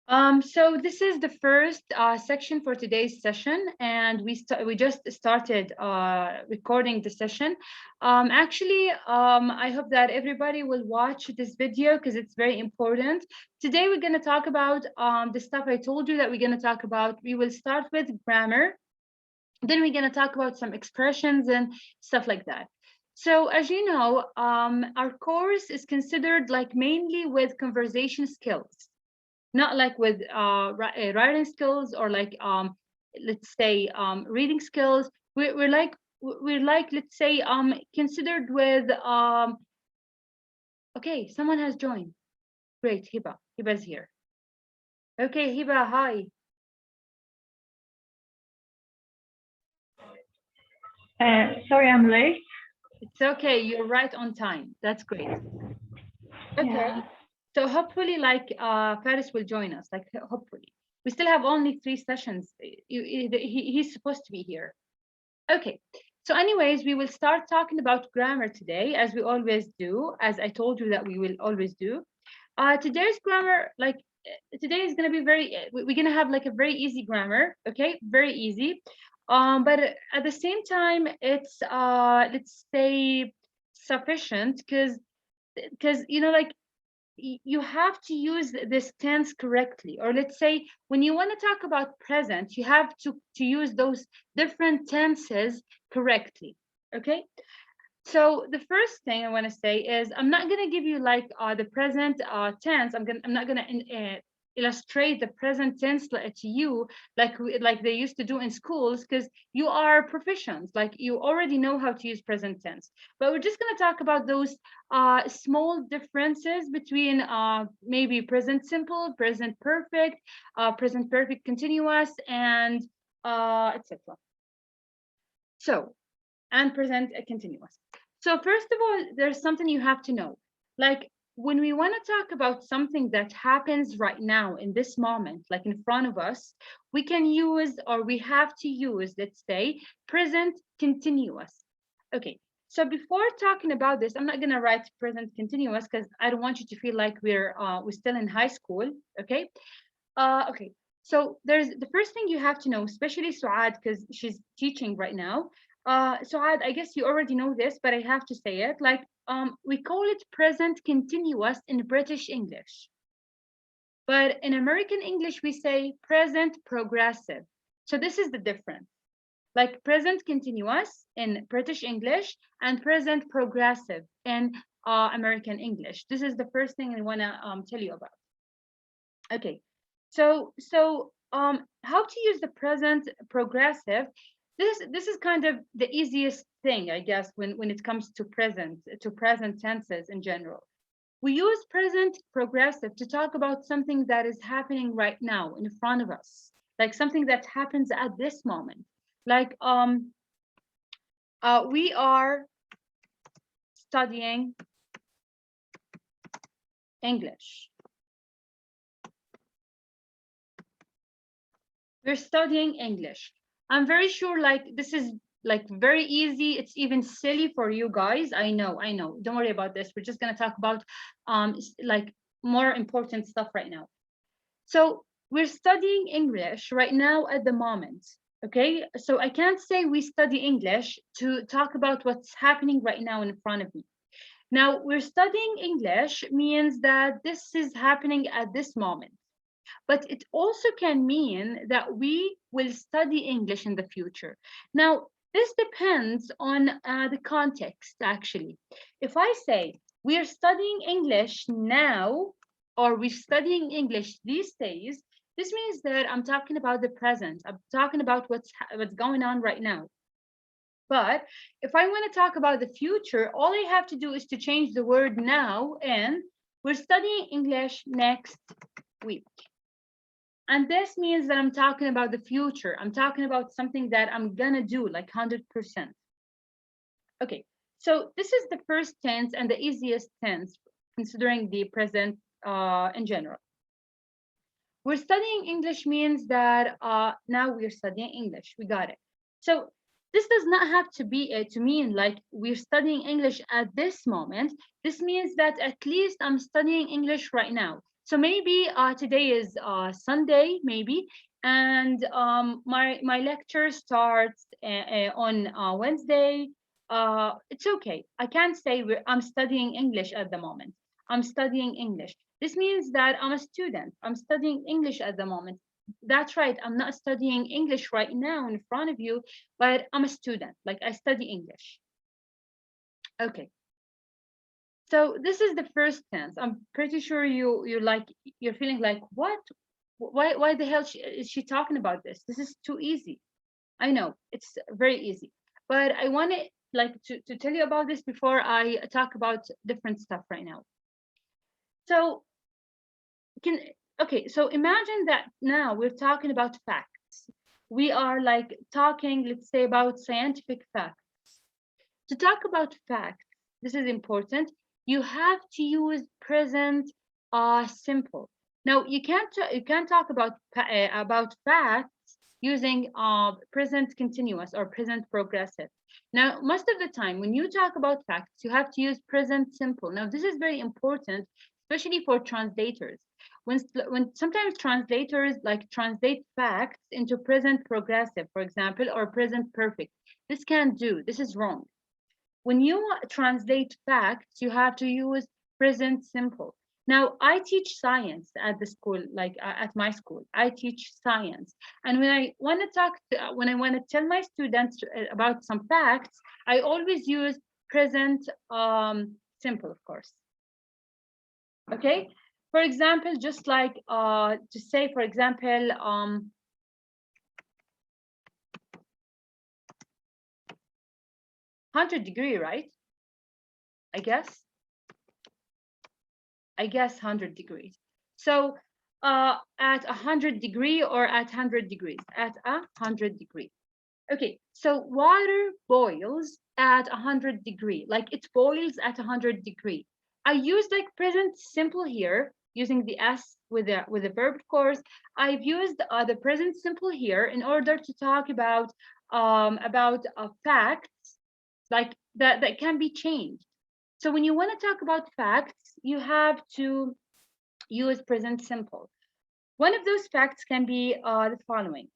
So this is the first section for today's session, and we just started recording the session. I hope that everybody will watch this video because it's very important. Today we're going to talk about the stuff I told you that we're going to talk about. We will start with grammar, then we're going to talk about some expressions and stuff like that. So as you know, our course is considered like mainly with conversation skills, not like with writing skills or like let's say reading skills. We're like let's say considered with okay, someone has joined. Great. Hiba's here. Okay, Hiba, hi. Sorry, I'm late. It's okay, you're right on time. That's great. Okay. Yeah. So hopefully, like Paris will join us. Like hopefully, we still have only 3 sessions. He's supposed to be here. Okay. So, anyways, we will start talking about grammar today, as we always do, as I told you that we will always do. Today's grammar, like today is gonna be very. We're gonna have like a very easy grammar. Okay, very easy. But at the same time, it's let's say sufficient because you know like you have to use this tense correctly, or let's say when you want to talk about present you have to use those different tenses correctly. Okay, so the first thing I want to say is I'm not going to give you like the present tense. I'm not going to illustrate the present tense to you like they used to do in schools, because you are proficient, like you already know how to use present tense. But we're just going to talk about those small differences between maybe present simple, present perfect, present perfect continuous, and etc. So, and present continuous. So first of all, there's something you have to know. Like when we want to talk about something that happens right now in this moment, like in front of us, we can use, or we have to use, let's say, present continuous. Okay. So before talking about this, I'm not gonna write present continuous because I don't want you to feel like we're still in high school. Okay. Okay. So there's the first thing you have to know, especially Suad, because she's teaching right now. Suad, I guess you already know this, but I have to say it. Like, we call it present continuous in British English, but in American English we say present progressive. So this is the difference. Like present continuous in British English and present progressive in American English. This is the first thing I want to tell you about. Okay, so how to use the present progressive? This is kind of the easiest thing, I guess, when it comes to present tenses in general. We use present progressive to talk about something that is happening right now in front of us, like something that happens at this moment. Like we are studying English. We're studying English. I'm very sure like this is like very easy. It's even silly for you guys. I know. Don't worry about this. We're just gonna talk about like more important stuff right now. So we're studying English right now at the moment. Okay, so I can't say we study English to talk about what's happening right now in front of me. Now, we're studying English means that this is happening at this moment, but it also can mean that we will study English in the future. Now, this depends on the context, actually. If I say we are studying English now, or we're studying English these days, this means that I'm talking about the present. I'm talking about what's going on right now. But if I want to talk about the future, all I have to do is to change the word now, and we're studying English next week. And this means that I'm talking about the future. I'm talking about something that I'm gonna do like 100%. Okay, so this is the first tense and the easiest tense considering the present in general. We're studying English means that now we're studying English. We got it. So this does not have to be to mean like we're studying English at this moment. This means that at least I'm studying English right now. So maybe today is Sunday, maybe, and my lecture starts on Wednesday. It's okay. I can't say I'm studying English at the moment. I'm studying English. This means that I'm a student. I'm studying English at the moment. That's right. I'm not studying English right now in front of you, but I'm a student. Like I study English. Okay. So this is the first tense. I'm pretty sure you're feeling like, what? Why the hell is she talking about this? This is too easy. I know it's very easy, but I want to tell you about this before I talk about different stuff right now. So can okay, so imagine that now we're talking about facts. We are like talking, let's say, about scientific facts. To talk about facts, this is important. You have to use present simple. Now you can't talk about facts using present continuous or present progressive. Now most of the time when you talk about facts, you have to use present simple. Now this is very important, especially for translators. When sometimes translators like translate facts into present progressive, for example, or present perfect. This can't do. This is wrong. When you translate facts, you have to use present simple. Now, I teach science at the school, like at my school. I teach science, and when I want to when I want to tell my students about some facts, I always use present simple, of course. Okay. For example, just like to say, for example, 100-degree, right? I guess 100 degrees. So at 100-degree or at 100 degrees, at 100-degree. Okay, so water boils at 100-degree, like it boils at 100-degree. I use like present simple here, using the s with the verb, of course. I've used the present simple here in order to talk about facts like that can be changed. So when you want to talk about facts, you have to use present simple. One of those facts can be the following.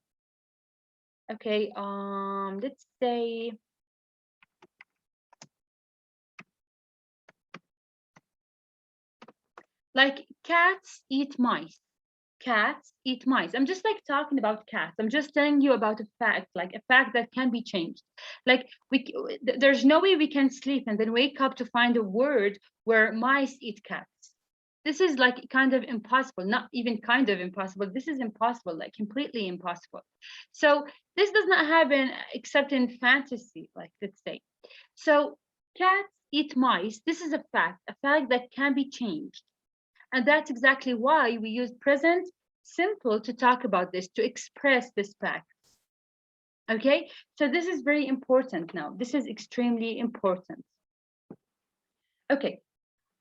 Okay, let's say like cats eat mice. Cats eat mice. I'm just like talking about cats. I'm just telling you about a fact, like a fact that can be changed. Like there's no way we can sleep and then wake up to find a word where mice eat cats. This is like kind of impossible, not even kind of impossible. This is impossible, like completely impossible. So this does not happen except in fantasy, like let's say. So cats eat mice. This is a fact that can be changed. And that's exactly why we use present simple to talk about this, to express this fact. Okay, so this is very important now. This is extremely important. Okay,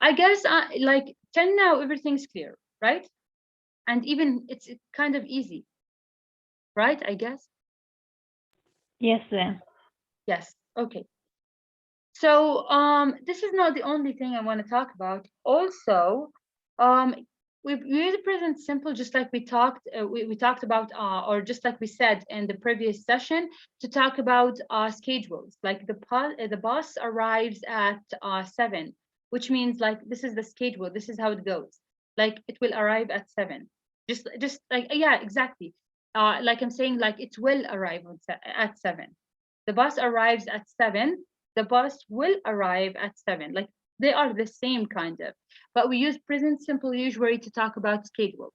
I guess like till now everything's clear, right? And even it's kind of easy, right? I guess. Yes, then. Yes. Okay. So this is not the only thing I want to talk about. Also, um, we use present simple just like we talked about or just like we said in the previous session to talk about schedules. Like the bus arrives at 7, which means like this is the schedule. This is how it goes. Like it will arrive at 7. Just like yeah, exactly. Like I'm saying, like it will arrive at 7. The bus arrives at 7. The bus will arrive at 7. Like they are the same kind of, but we use present simple usually to talk about schedules.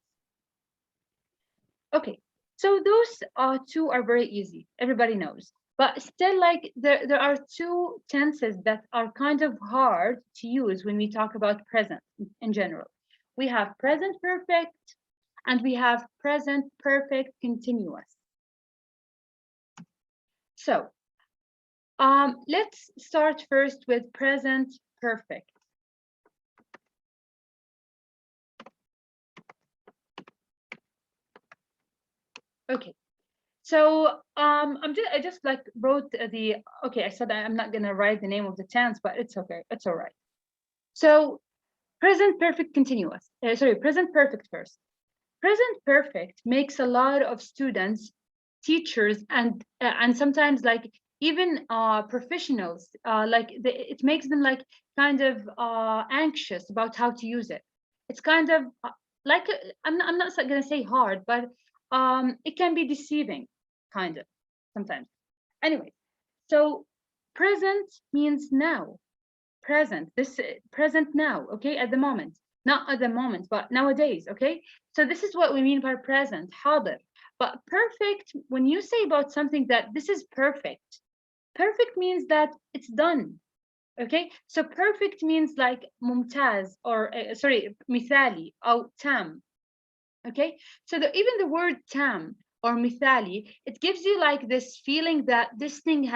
Okay, so those two are very easy. Everybody knows. But still, like there are two tenses that are kind of hard to use when we talk about present in general. We have present perfect and we have present perfect continuous. So let's start first with present perfect. Okay, so I just like wrote the okay. I said I'm not gonna write the name of the tense, but it's okay. It's all right. So Present perfect continuous. Present perfect first. Present perfect makes a lot of students, teachers, and sometimes like even professionals, it makes them like kind of anxious about how to use it. It's kind of I'm not gonna say hard, but it can be deceiving, kind of sometimes. Anyway, so present means now. Present, this present now, okay, at the moment, not at the moment, but nowadays, okay. So this is what we mean by present, حاضر. But perfect, when you say about something that this is perfect, perfect means that it's done, okay. So perfect means like ممتاز, or مثالي or tam, okay. So even the word tam or مثالي, it gives you like this feeling that this thing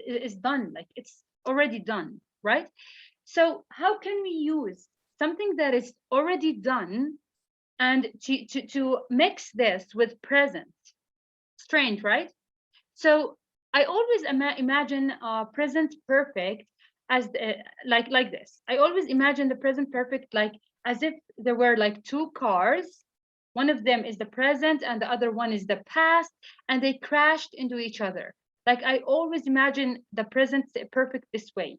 is done, like it's already done, right? So how can we use something that is already done and to mix this with present? Strange, right? So I always imagine present perfect as like this. I always imagine the present perfect like as if there were like two cars. One of them is the present and the other one is the past, and they crashed into each other. Like I always imagine the present perfect this way.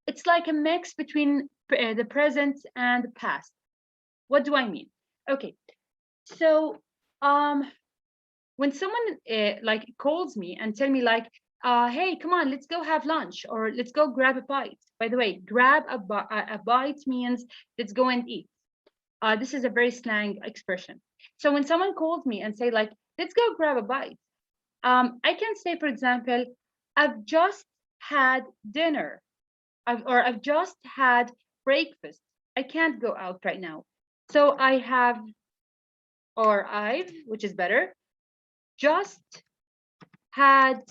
It's like a mix between the present and the past. What do I mean? Okay, so when someone like calls me and tell me like, hey, come on, let's go have lunch or let's go grab a bite. By the way, grab a bite means let's go and eat. This is a very slang expression. So when someone calls me and say like, let's go grab a bite, I can say, for example, I've just had dinner. I've just had breakfast. I can't go out right now. So I have, or I've, which is better, just had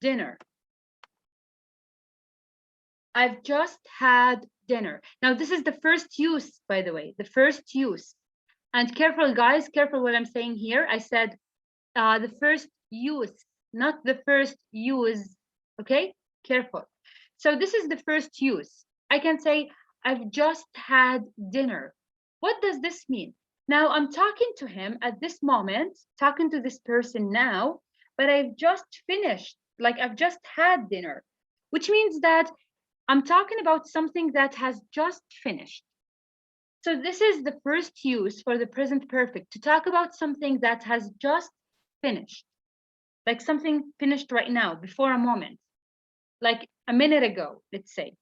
dinner. I've just had dinner. Now, this is the first use, by the way, the first use. And careful, guys, careful what I'm saying here. I said the first use, not the first use. Okay, careful. So this is the first use. I can say, I've just had dinner. What does this mean? Now I'm talking to him at this moment, talking to this person now, but I've just finished, like I've just had dinner, which means that I'm talking about something that has just finished. So this is the first use for the present perfect, to talk about something that has just finished, like something finished right now, before a moment, like a minute ago, let's say.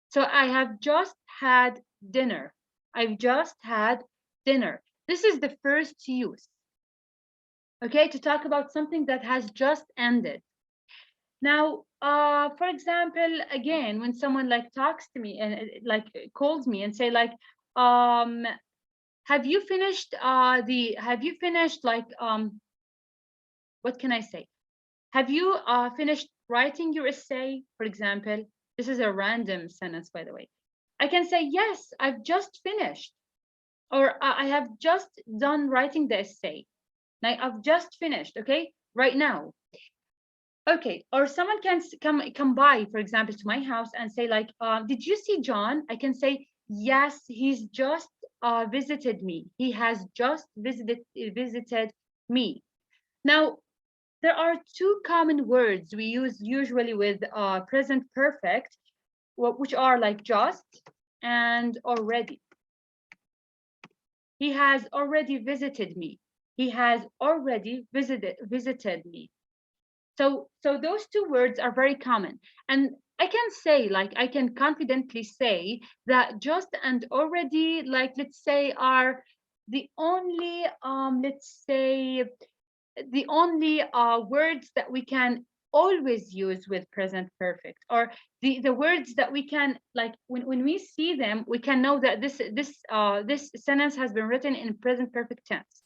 So I have just had dinner. I've just had dinner. This is the first use, okay, to talk about something that has just ended. Now, for example, again, when someone like talks to me and like calls me and say like, um, have you finished like what can I say? Have you finished writing your essay, for example? This is a random sentence, by the way. I can say, yes, I've just finished. Or I have just done writing the essay. Like, I've just finished, okay? Right now. Okay, or someone can come by, for example, to my house and say like, did you see John? I can say, yes, he's just visited me. He has just visited me. Now, there are two common words we use usually with present perfect, which are like just and already. He has already visited me. He has already visited me. So those two words are very common. And I can say, like, I can confidently say that just and already, like, let's say, are the only, let's say, the only words that we can always use with present perfect, or the words that we can, like, when we see them, we can know that this sentence has been written in present perfect tense.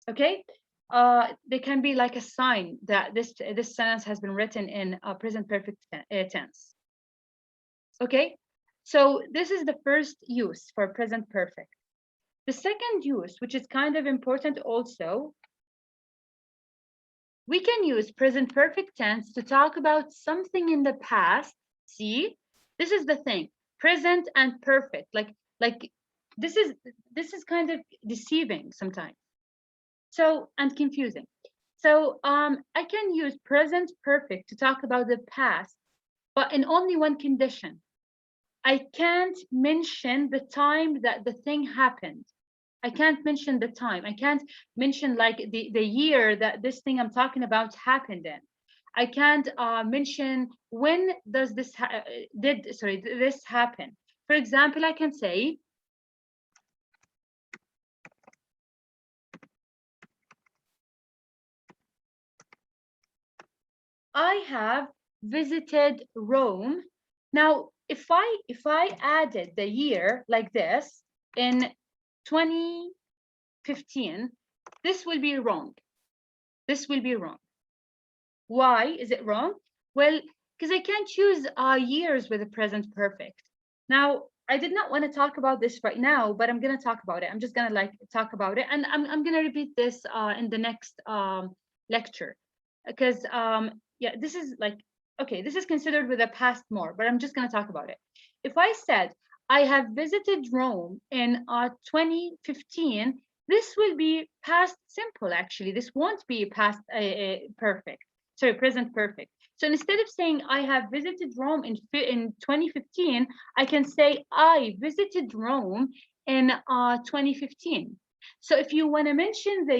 Okay, they can be like a sign that this sentence has been written in present perfect tense. Okay, so this is the first use for present perfect. The second use, which is kind of important also, we can use present perfect tense to talk about something in the past. See, this is the thing. present and perfect. Like this is kind of deceiving sometimes. So, and confusing. So I can use present perfect to talk about the past, but in only one condition. I can't mention the time that the thing happened. I can't mention the time. I can't mention like the year that this thing I'm talking about happened in. I can't mention when does this this happen. For example, I can say I have visited Rome. Now, if I added the year like this in 2015, this will be wrong. This will be wrong. Why is it wrong? Well, because I can't use years with the present perfect. Now, I did not want to talk about this right now, but I'm gonna talk about it. I'm just gonna like talk about it, and I'm gonna repeat this in the next lecture, because yeah, this is like okay, this is considered with the past more, but I'm just gonna talk about it. If I said I have visited Rome in 2015, this will be past simple. Actually, this won't be past perfect. Sorry, present perfect. So instead of saying I have visited Rome in 2015, I can say I visited Rome in 2015. So if you want to mention the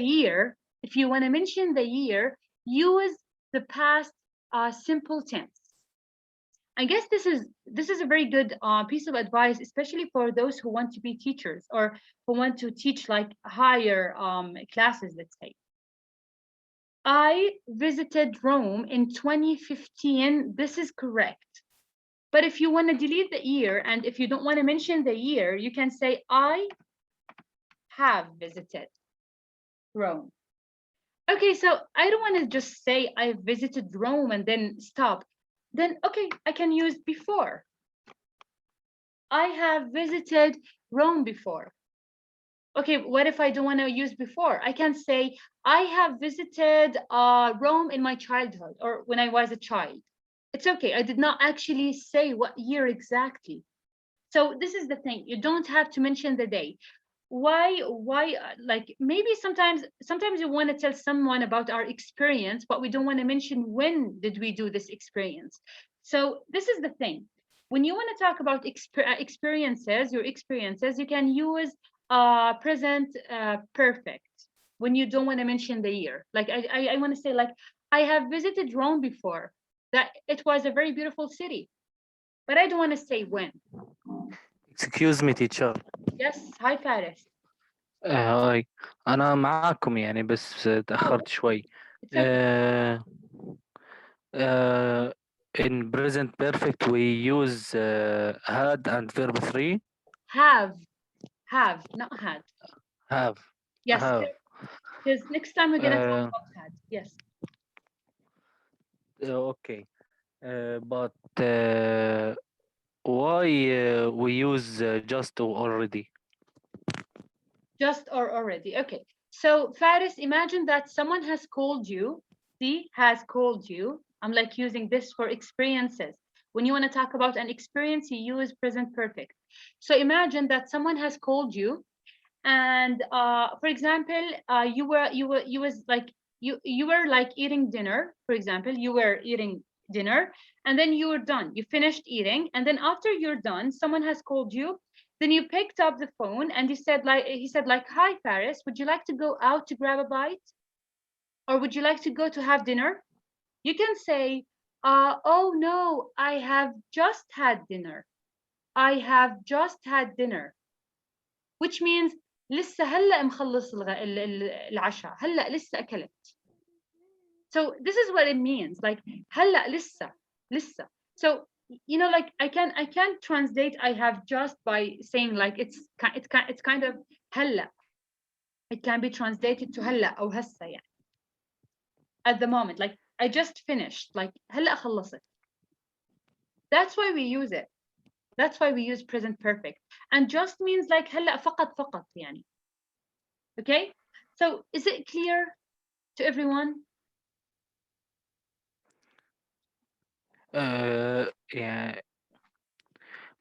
year, use the past simple tense. I guess this is a very good piece of advice, especially for those who want to be teachers or who want to teach like higher classes, let's say. I visited Rome in 2015. This is correct. But if you want to delete the year and if you don't want to mention the year, you can say I have visited Rome. Okay, so I don't want to just say I visited Rome and then stop. Then, okay, I can use before. I have visited Rome before. Okay, what if I don't want to use before? I can say I have visited Rome in my childhood or when I was a child. It's okay. I did not actually say what year exactly. So this is the thing. You don't have to mention the day. Why like maybe sometimes you want to tell someone about our experience, but we don't want to mention when did we do this experience. So this is the thing. When you want to talk about experiences, your experiences, you can use present perfect when you don't want to mention the year. Like I want to say like I have visited Rome before. That it was a very beautiful city, but I don't want to say when. Excuse me teacher. Yes, hi Paris. هاي أنا معاكم يعني بس تأخرت شوي. It's okay. Uh, in present perfect we use had and verb 3. Have, not had. Have. Yes, Have. because next time we're gonna talk Uh, about had. Yes, okay. But why we use just or already? just or already. Okay. So Faris, imagine that someone has called you. See, has called you. I'm like using this for experiences. When you want to talk about an experience, you use present perfect. So imagine that someone has called you, and for example, you was like you were like eating dinner. For example, you were eating dinner, and then you were done. You finished eating, and then after you're done, someone has called you. Then you picked up the phone and he said like, hi Faris, would you like to go out to grab a bite, or would you like to go to have dinner? You can say, oh no, I have just had dinner. I have just had dinner, which means لسه هلا مخلص العشاء، هلا لسه أكلت. So this is what it means, like هلا لسه. So you know, like I can't translate I have just by saying like it's kind of هلا. It can be translated to هلا أو هسه يعني. At the moment, like I just finished, like هلا خلصت. That's why we use it. That's why we use present perfect. And just means like هلا فقط يعني. Okay? So is it clear to everyone? Yeah.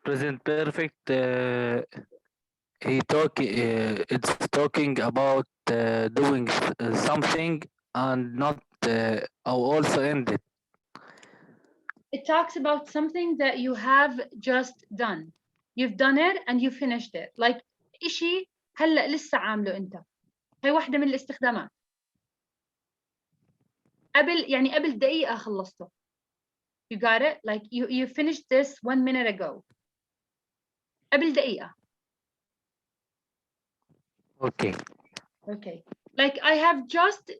present perfect. It's talking about doing something and not also end it. It talks about something that you have just done. You've done it and you finished it. Like إشي هلأ لسه عامله أنت. هي واحدة من الاستخدامات. قبل دقيقة خلصته. You got it? Like you finished this 1 minute ago. قبل دقيقة. Okay. Okay. Like I have just,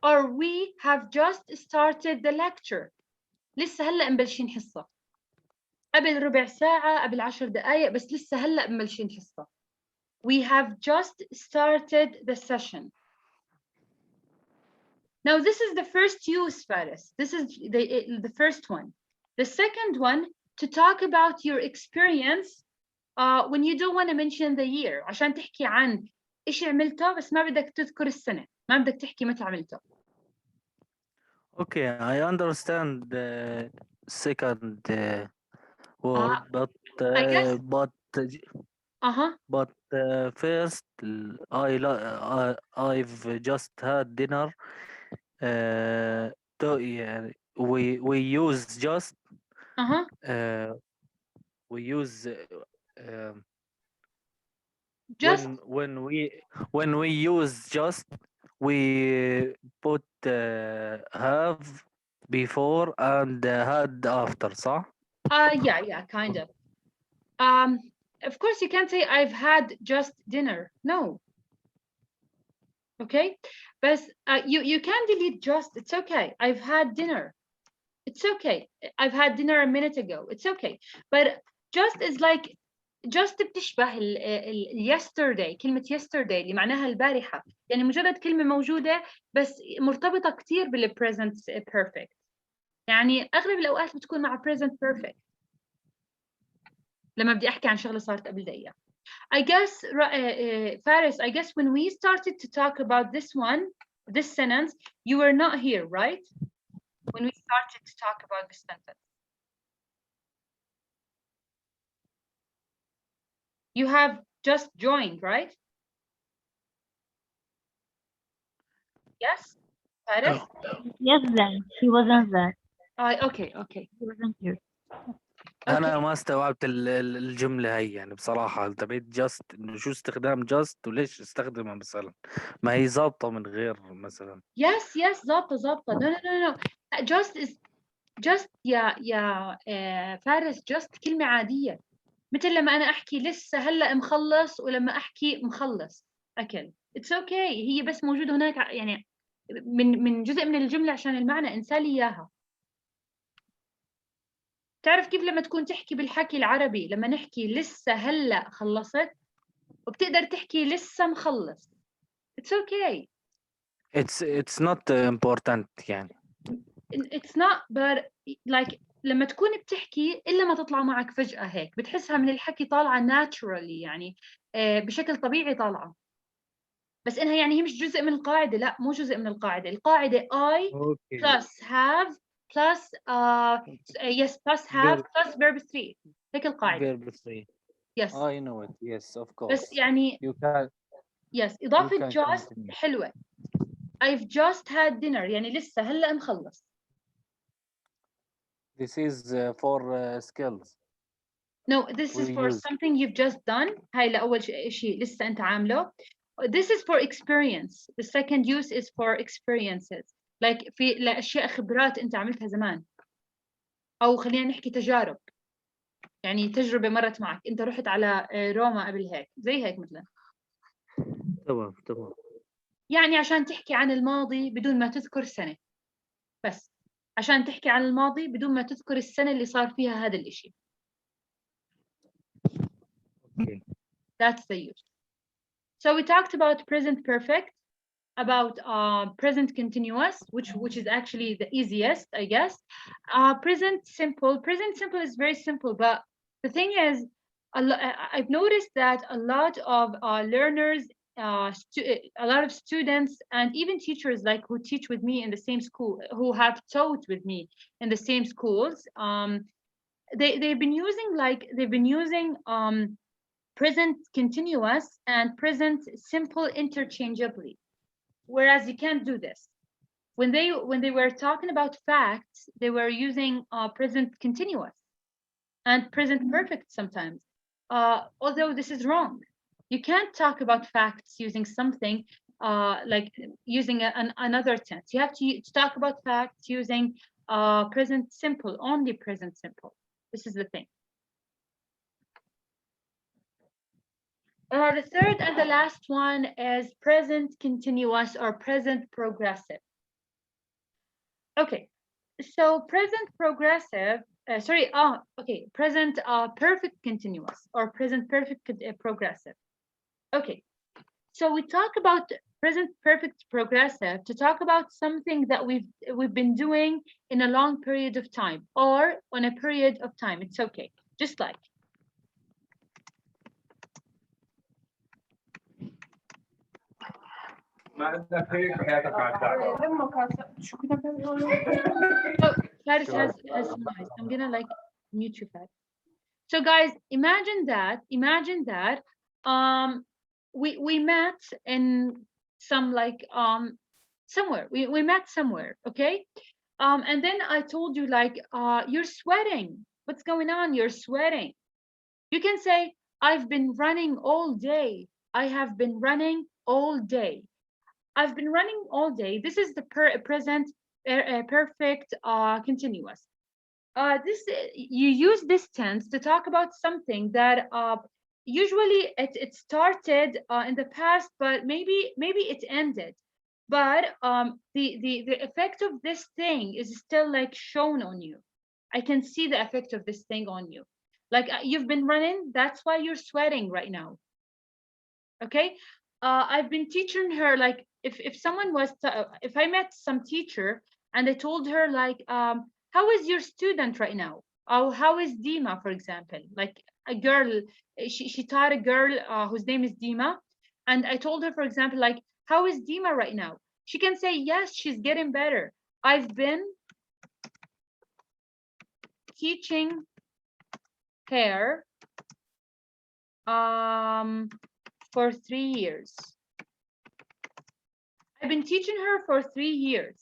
or we have just started the lecture. لسه هلأ مبلشين حصة. قبل ربع ساعة، قبل 10 دقايق، بس لسه هلأ مبلشين حصة. We have just started the session. Now this is the first use, Faris. This is the first one. The second one, to talk about your experience when you don't want to mention the year. عشان تحكي عن إيش عملته بس ما بدك تذكر السنة. ما بدك تحكي متى عملته. Okay, I understand the second word, but I guess. but first I've just had dinner. Yeah, we use just uh, we use Just when we use just we put have before and had after, صح؟ yeah, kind of. Of course you can't say I've had just dinner. No. Okay, but you can delete just. It's okay. I've had dinner. It's okay. I've had dinner a minute ago. It's okay. But just is like just بتشبه yesterday. كلمة yesterday اللي معناها البارحة. يعني مجرد كلمة موجودة بس مرتبطة كتير بالpresent perfect. يعني أغلب الأوقات بتكون مع present perfect. لما بدي أحكي عن شغلة صارت قبل دقيقة. I guess, Faris, I guess when we started to talk about this one, this sentence, you were not here, right? When we started to talk about this sentence. You have just joined, right? Yes, Faris? Yes, then. She wasn't there. Okay. She wasn't here. انا ما استوعبت الجمله هي يعني بصراحه. انت بقيت جاست انه شو استخدام جاست وليش استخدمها مثلا؟ ما هي ظابطه من غير مثلا. Yes, ظابطة. No. Just is just يا فارس just كلمة عادية. مثل لما أنا أحكي لسه هلأ مخلص ولما أحكي مخلص أكل. It's okay. هي بس موجودة هناك يعني من جزء من الجملة عشان المعنى انسى لي إياها. تعرف كيف لما تكون تحكي بالحكي العربي لما نحكي لسه هلأ خلصت وبتقدر تحكي لسه مخلص. It's okay. It's not important يعني. It's not but like لما تكون بتحكي إلا ما تطلع معك فجأة هيك بتحسها من الحكي طالعة naturally يعني بشكل طبيعي طالعة. بس إنها يعني هي مش جزء من القاعدة. لا مو جزء من القاعدة. القاعدة I plus have plus yes plus have plus verb 3 هيك القاعدة. Verb 3. Yes. I know it. Yes, of course. بس يعني You can. yes إضافة can just continue. حلوة. I've just had dinner يعني لسه هلأ مخلص. This is for skills. No, this is We for use. something you've just done. هاي لأول شيء لسه أنت عامله. This is for experience. The second use is for experiences. Like في لأشياء خبرات أنت عملتها زمان. أو خلينا نحكي تجارب. يعني تجربة مرت معك. أنت رحت على روما قبل هيك. زي هيك مثلا. تمام. يعني عشان تحكي عن الماضي بدون ما تذكر سنة. بس. عشان تحكي عن الماضي بدون ما تذكر السنة اللي صار فيها هذا الإشي. Okay. That's the use. So we talked about present perfect, about present continuous, which is actually the easiest, I guess. Present simple is very simple, but the thing is, I've noticed that a lot of learners, a lot of students, and even teachers like who teach with me in the same school, who have taught with me in the same schools, they've been using present continuous and present simple interchangeably, whereas you can't do this. When they were talking about facts, they were using present continuous and present perfect sometimes. Although this is wrong. You can't talk about facts using something like using another tense. You have to talk about facts using present simple, only present simple. This is the thing. The third and the last one is present continuous or present progressive. Okay, so present progressive, present perfect continuous or present perfect progressive. Okay, so we talk about present perfect progressive to talk about something that we've been doing in a long period of time or on a period of time. It's okay, just like. So Faris has some noise. I'm gonna like mute you, Faris. So guys, imagine that we met in some like somewhere. We met somewhere, okay? And then I told you like you're sweating. What's going on? You're sweating. You can say, I've been running all day. I have been running all day. I've been running all day. This is the present perfect continuous. You use this tense to talk about something that usually it started in the past, but maybe it ended. But the effect of this thing is still like shown on you. I can see the effect of this thing on you. Like you've been running, that's why you're sweating right now. Okay, I've been teaching her like if someone was if I met some teacher and I told her like how is your student right now, or how is Dima, for example, like a girl, she taught a girl whose name is Dima, and I told her, for example, like how is Dima right now, she can say yes, she's getting better. I've been teaching her for 3 years. I've been teaching her for 3 years,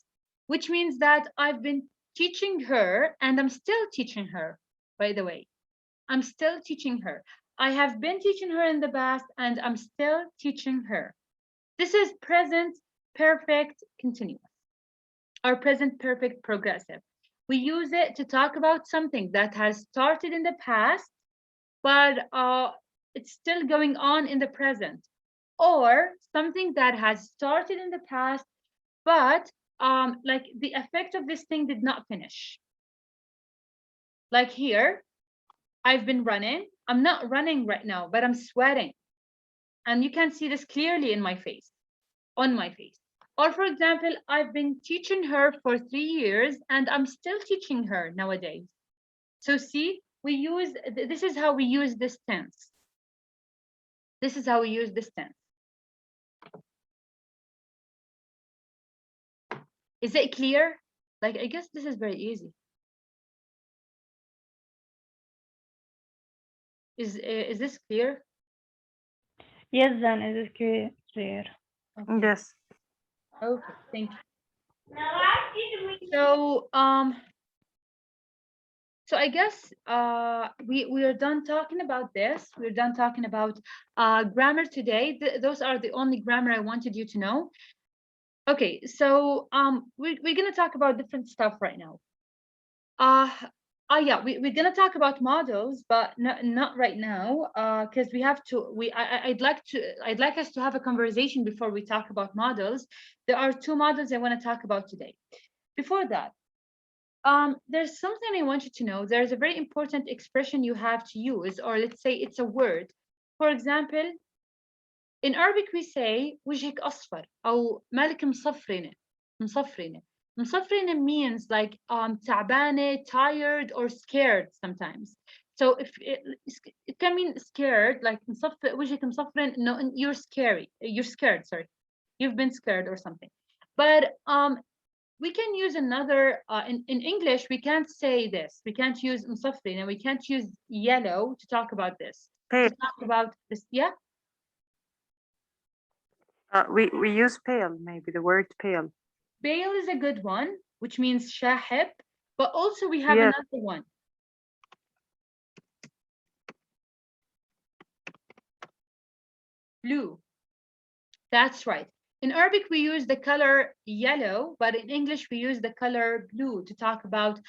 which means that I've been teaching her and I'm still teaching her, by the way. I'm still teaching her. I have been teaching her in the past and I'm still teaching her. This is present perfect continuous or present perfect progressive. We use it to talk about something that has started in the past, but it's still going on in the present, or something that has started in the past, but like the effect of this thing did not finish. Like here, I've been running. I'm not running right now, but I'm sweating. And you can see this clearly in my face, on my face. Or for example, I've been teaching her for 3 years and I'm still teaching her nowadays. So see, we use, this is how we use this tense. This is how we use this tense. Is it clear? Like, I guess this is very easy. Is this clear? Yes, then it is clear. Okay. Yes. Okay, thank you. So so I guess we are done talking about this. We're done talking about grammar today. Those are the only grammar I wanted you to know. Okay, so we're gonna talk about different stuff right now. Yeah, we're gonna talk about models, but not right now, because we have to. I'd like us to have a conversation before we talk about models. There are 2 models I want to talk about today. Before that, there's something I want you to know. There's a very important expression you have to use, or let's say it's a word. For example, in Arabic we say وجهك أصفر أو مالك مصفرنة. مصفرنة. مصفرنة means like تعبانة, tired, or scared sometimes. So if it can mean scared, like مصفر وجهك مصفرن, no, you're scared, sorry. You've been scared or something. But we can use another, in English, we can't say this. We can't use مصفري, and we can't use yellow to talk about this. Pale. To talk about this, yeah? We use pale, maybe the word pale. Pale is a good one, which means شاحب, but also we have Yes. another one. Blue. That's right. In Arabic, we use the color yellow, but in English, we use the color blue to talk about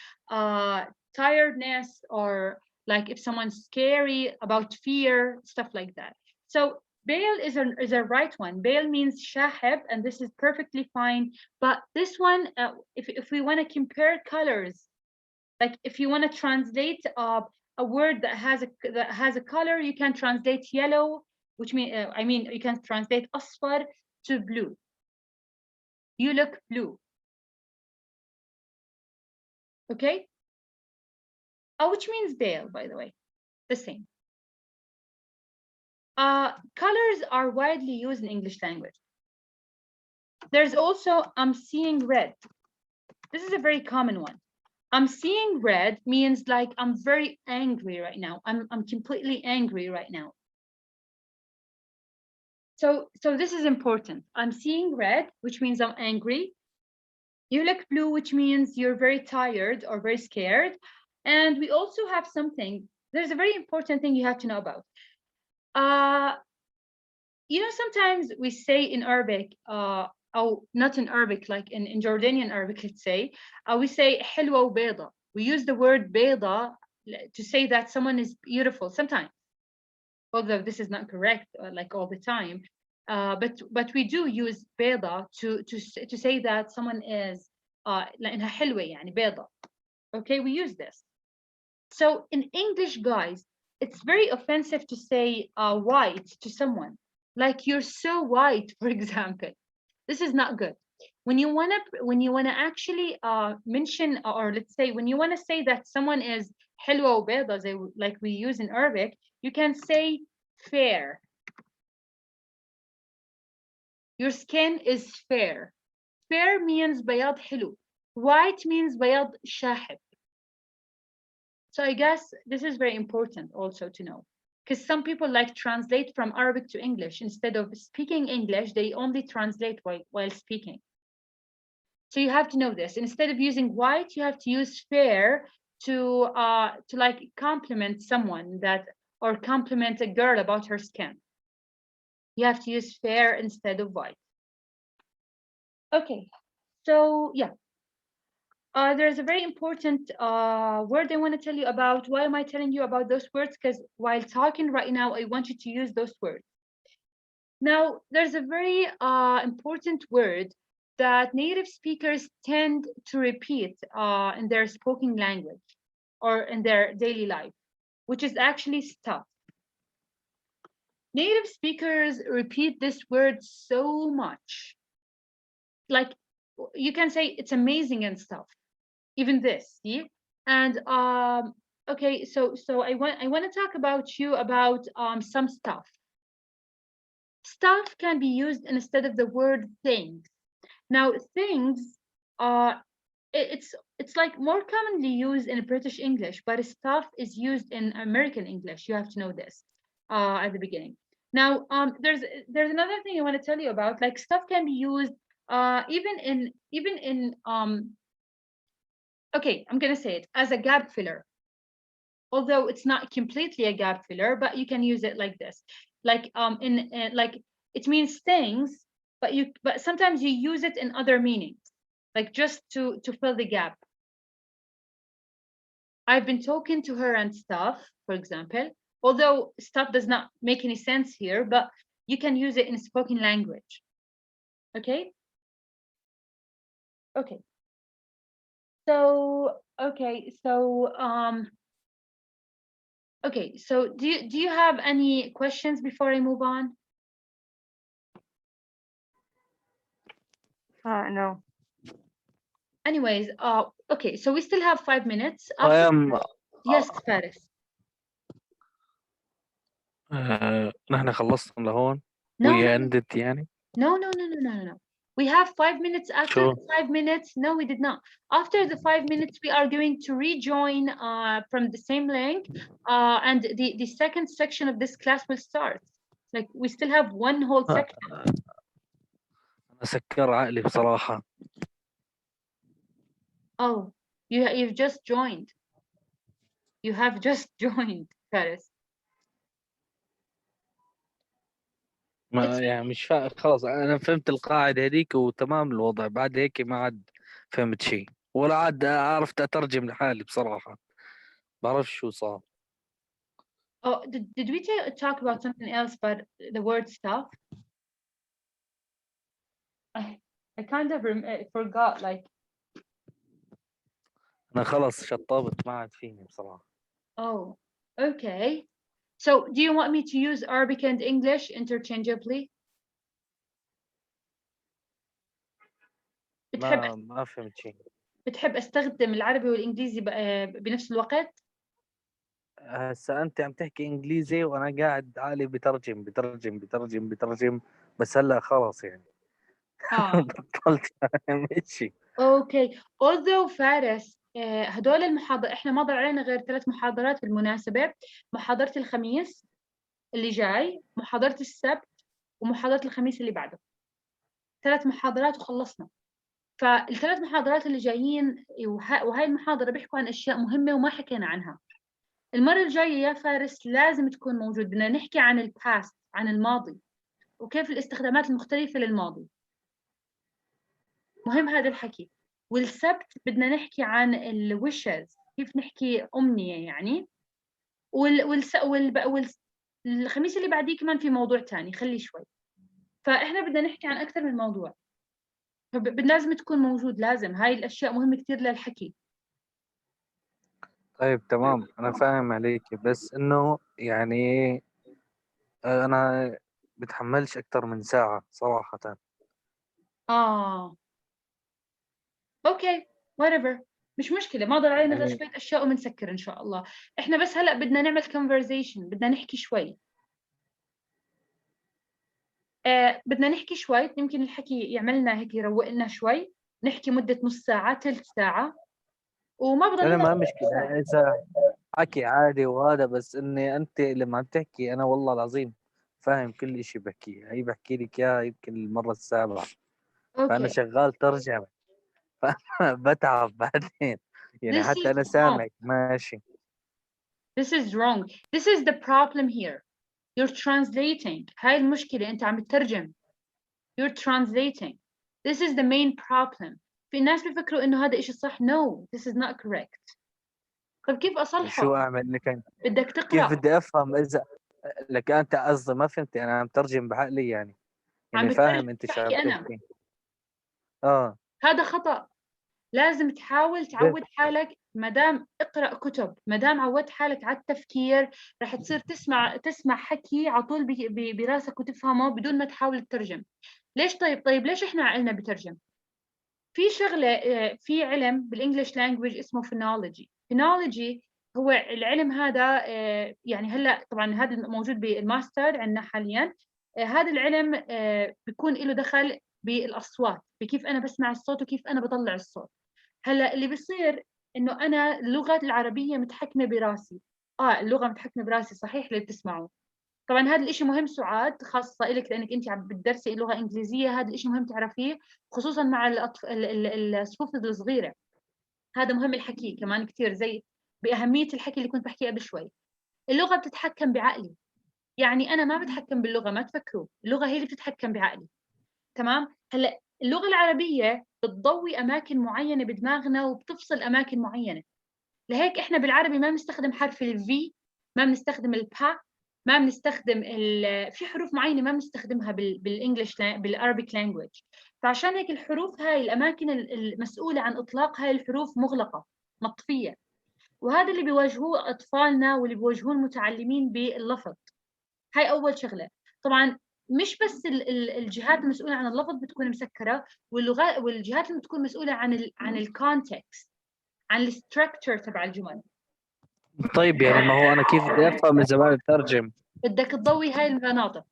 tiredness, or like if someone's scary, about fear, stuff like that. So Bail is a right one. Bail means shahib, and this is perfectly fine. But this one, if we want to compare colors, like if you want to translate a word that has a color, you can translate yellow, which mean you can translate asfar to blue. You look blue. Okay? Which means pale, by the way. The same. Colors are widely used in English language. There's also I'm seeing red. This is a very common one. I'm seeing red means like I'm very angry right now. I'm completely angry right now. So this is important. I'm seeing red, which means I'm angry. You look blue, which means you're very tired or very scared. And we also have something. There's a very important thing you have to know about. Sometimes we say in Arabic, not in Arabic, like in Jordanian Arabic, let's say, we say حلوة وبيضة. We use the word بيضة to say that someone is beautiful sometimes, although this is not correct like all the time. But we do use بيضة to say that someone is لأنها حلوة يعني بيضة. Okay, we use this. So in English, guys, it's very offensive to say white to someone. Like you're so white, for example. This is not good. When you wanna actually mention, or let's say when you wanna say that someone is حلوة وبيضة, like we use in Arabic, you can say fair. Your skin is fair. Fair means بياض حلو. White means بياض شاحب. So I guess this is very important also to know, because some people like translate from Arabic to English. Instead of speaking English, they only translate while speaking. So you have to know this. Instead of using white, you have to use fair to like compliment someone or compliment a girl about her skin. You have to use fair instead of white. Okay, so yeah. There's a very important word I want to tell you about. Why am I telling you about those words? Because while talking right now, I want you to use those words. Now, there's a very important word that native speakers tend to repeat in their spoken language or in their daily life, which is actually stuff. Native speakers repeat this word so much. Like you can say it's amazing and stuff. Even this, see? And okay, so I want to talk about some stuff. Stuff can be used instead of the word things. Now things it's like more commonly used in British English, but stuff is used in American English. You have to know this at the beginning. Now there's another thing I want to tell you about. Like stuff can be used even in okay, I'm gonna say it as a gap filler. Although it's not completely a gap filler, but you can use it like this. Like like it means things, but sometimes you use it in other meanings, like just to fill the gap. I've been talking to her and stuff, for example. Although stuff does not make any sense here, but you can use it in spoken language. Okay? Okay. So okay, so do you have any questions before I move on? No. Anyways, okay, so we still have 5 minutes. Yes, Faris. نحن خلصنا لهون. No, we no, ended يعني. no. We have 5 minutes. After Sure. the 5 minutes, no, we did not. After the 5 minutes, we are going to rejoin from the same link, and the second section of this class will start. Like we still have one whole section. أنا سكر عقلي بصراحة. Oh, you've just joined. You have just joined, Faris. ما يعني مش خلاص أنا فهمت القاعدة هذيك وتمام الوضع، بعد هيك ما عاد فهمت شيء ولا عاد عرفت أترجم لحالي بصراحة، بعرف شو صار. Oh, did we talk about something else but the word stuff? I kind of forgot, like. أنا خلص شطبت ما عاد فيني بصراحة. Oh, okay. So do you want me to use Arabic and English interchangeably? ما فهمت شيء. بتحب استخدم العربي والانجليزي بنفس الوقت؟ هسا أنت عم تحكي إنجليزي وأنا قاعد عقلي بترجم بس هلا خلص يعني. بطلت أعمل شيء. Okay. Although فارس هدول المحاضرات احنا ما ضل علينا غير 3 محاضرات بالمناسبة، محاضرة الخميس اللي جاي، محاضرة السبت، ومحاضرة الخميس اللي بعده. 3 محاضرات وخلصنا. فال3 محاضرات اللي جايين وهاي المحاضرة بيحكوا عن أشياء مهمة وما حكينا عنها. المرة الجاية يا فارس لازم تكون موجود، بدنا نحكي عن الباست، عن الماضي، وكيف الاستخدامات المختلفة للماضي. مهم هذا الحكي. والسبت بدنا نحكي عن الويشز، كيف نحكي أمنية يعني. الخميس اللي بعديه كمان في موضوع تاني، خلي شوي. فإحنا بدنا نحكي عن أكثر من موضوع، لازم تكون موجود، لازم. هاي الأشياء مهمة كتير للحكي. طيب تمام أنا فاهم عليك، بس إنه يعني أنا بتحملش أكتر من ساعة صراحة. اوكي whatever، مش مشكلة، ما ضل علينا غير يعني شوية أشياء وبنسكر إن شاء الله. إحنا بس هلأ بدنا نعمل conversation، بدنا نحكي شوي. بدنا نحكي شوي، يمكن الحكي يعملنا هيك يروق لنا شوي، نحكي مدة نص ساعة، ثلث ساعة، وما بضل أنا لنا ما غير مشكلة إذا حكي عادي وهذا، بس إني أنت لما عم تحكي أنا والله العظيم فاهم كل إشي بحكيه، هي بحكي لك إياها يمكن المرة السابعة، فأنا اوكي. شغال ترجمة بتعب بعدين يعني This حتى is أنا wrong. سامعك ماشي. This is wrong. This is the problem here. You're translating. هاي المشكلة، أنت عم تترجم. You're translating. This is the main problem. في ناس بيفكروا إنه هذا إشي صح. No, this is not correct. طب كيف شو أصلحه؟ أعمل لك؟ بدك كيف تقرأ. بدي أفهم إذا لك أنت قصدي ما فهمتي، أنا عم ترجم بعقلي يعني عم فاهم بترجم، أنت شو عم بحكي أنا. تحكي. هذا خطأ. لازم تحاول تعود حالك. مدام اقرأ كتب، مدام عودت حالك على التفكير، رح تصير تسمع حكي على طول براسك وتفهمه بدون ما تحاول تترجم. ليش؟ طيب ليش احنا عقلنا بترجم؟ في شغلة، في علم بالإنجليش لانجويج اسمه phonology. phonology هو العلم هذا، يعني هلا طبعا هذا موجود بالماستر عندنا حاليا. هذا العلم بيكون له دخل بالأصوات، بكيف أنا بسمع الصوت وكيف أنا بطلع الصوت. هلا اللي بيصير إنه أنا اللغة العربية متحكمة براسي. اللغة متحكمة براسي، صحيح اللي بتسمعه. طبعا هذا الإشي مهم سعاد، خاصة لك لأنك أنت عم بتدرسي لغة إنجليزية. هذا الإشي مهم تعرفيه، خصوصا مع الصفوف الصغيرة. هذا مهم الحكي كمان كتير، زي بأهمية الحكي اللي كنت بحكيه قبل شوي. اللغة بتتحكم بعقلي، يعني أنا ما بتحكم باللغة، ما تفكروا اللغة هي اللي بتتحكم بعقلي. تمام. هلا اللغة العربية بتضوي أماكن معينة بدماغنا وبتفصل أماكن معينة. لهيك إحنا بالعربي ما بنستخدم حرف الفي، ما بنستخدم البا، ما بنستخدم في حروف معينة ما بنستخدمها بالإنجليش بالعربيك لانجويج. فعشان هيك الحروف هاي، الأماكن المسؤولة عن إطلاق هاي الحروف مغلقة، مطفية. وهذا اللي بيواجهوه أطفالنا واللي بيواجهوه المتعلمين باللفظ. هاي أول شغلة. طبعا مش بس الجهات المسؤولة عن اللفظ بتكون مسكرة، والجهات اللي بتكون مسؤولة عن الكونتكست، عن الستركتشر تبع الجمل. طيب يعني ما هو أنا كيف بدي أفهم إذا ما بترجم؟ بدك تضوي هاي المناطق.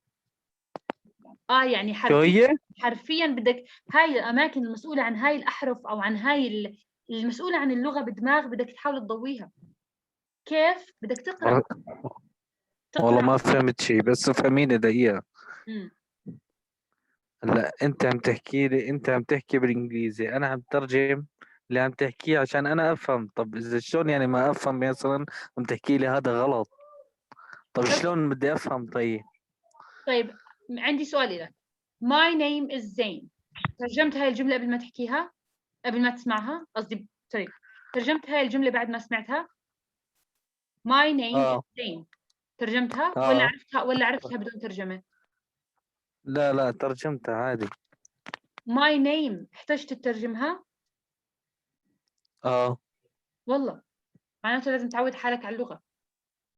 يعني شو هي؟ حرفيا بدك هاي الأماكن المسؤولة عن هاي الأحرف أو عن هاي المسؤولة عن اللغة بدماغ، بدك تحاول تضويها. كيف بدك تقرأ والله ما تقرأ فهمت شيء، بس فهميني دقيقة. مم. هلا انت عم تحكي لي، انت عم تحكي بالانجليزي، انا عم ترجم اللي عم تحكيه عشان انا افهم. طب اذا شلون يعني ما افهم مثلا؟ عم تحكي لي هذا غلط، طب أوكي. شلون بدي افهم؟ طيب طيب عندي سؤال لك. My name is Zain. ترجمت هاي الجملة قبل ما تحكيها، قبل ما تسمعها قصدي، سوري، ترجمت هاي الجملة بعد ما سمعتها. My name is اه Zain. ترجمتها اه ولا عرفتها بدون ترجمة؟ لا لا ترجمتها عادي. My name احتجت تترجمها؟ اه والله معناته لازم تعود حالك على اللغة.